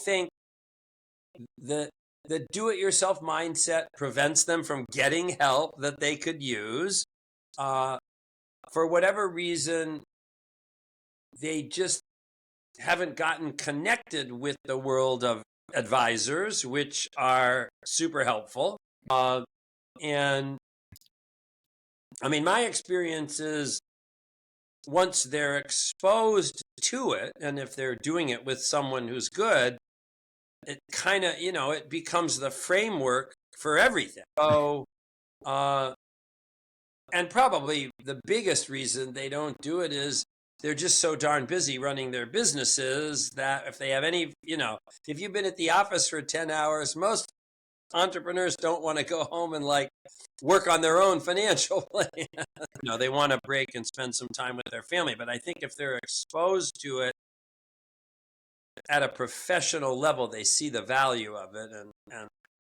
think the do-it-yourself mindset prevents them from getting help that they could use. For whatever reason, they just haven't gotten connected with the world of advisors, which are super helpful. And I mean, my experience is once they're exposed to it, and if they're doing it with someone who's good, it kind of, it becomes the framework for everything. So, and probably the biggest reason they don't do it is they're just so darn busy running their businesses that if they have any, if you've been at the office for 10 hours, most entrepreneurs don't want to go home and work on their own financial plan. They want to break and spend some time with their family. But I think if they're exposed to it at a professional level, they see the value of it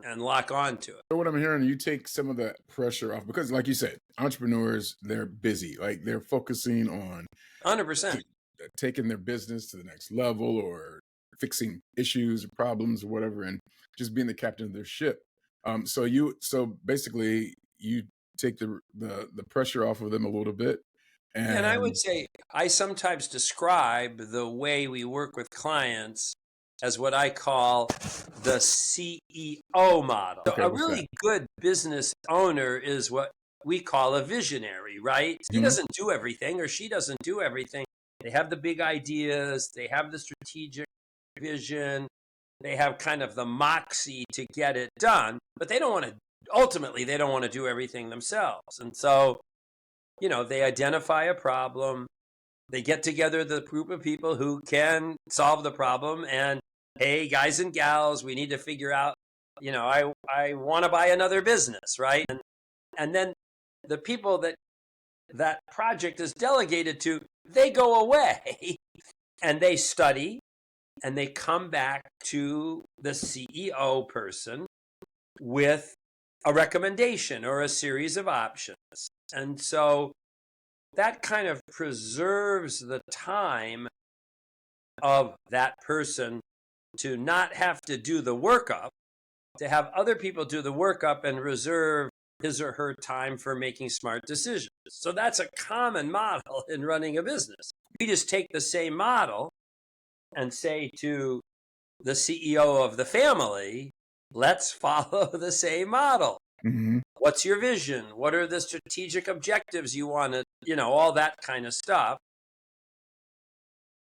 and lock on to it. So what I'm hearing, you take some of the pressure off because, like you said, entrepreneurs, they're busy. Like they're focusing on 100%. Taking their business to the next level or fixing issues or problems or whatever, and just being the captain of their ship. So basically you take the pressure off of them a little bit. And I would say I sometimes describe the way we work with clients as what I call the CEO model. So a really good business owner is what we call a visionary, right? He doesn't do everything or she doesn't do everything. They have the big ideas, they have the strategic vision, they have kind of the moxie to get it done, but they don't want to do everything themselves. And so, they identify a problem, they get together the group of people who can solve the problem, and hey, guys and gals, we need to figure out, I want to buy another business, right? And then the people that project is delegated to, they go away and they study and they come back to the CEO person with a recommendation or a series of options. And so that kind of preserves the time of that person to not have to do the workup, to have other people do the workup and reserve his or her time for making smart decisions. So that's a common model in running a business. We just take the same model and say to the CEO of the family, let's follow the same model. What's your vision? What are the strategic objectives you want to, all that kind of stuff.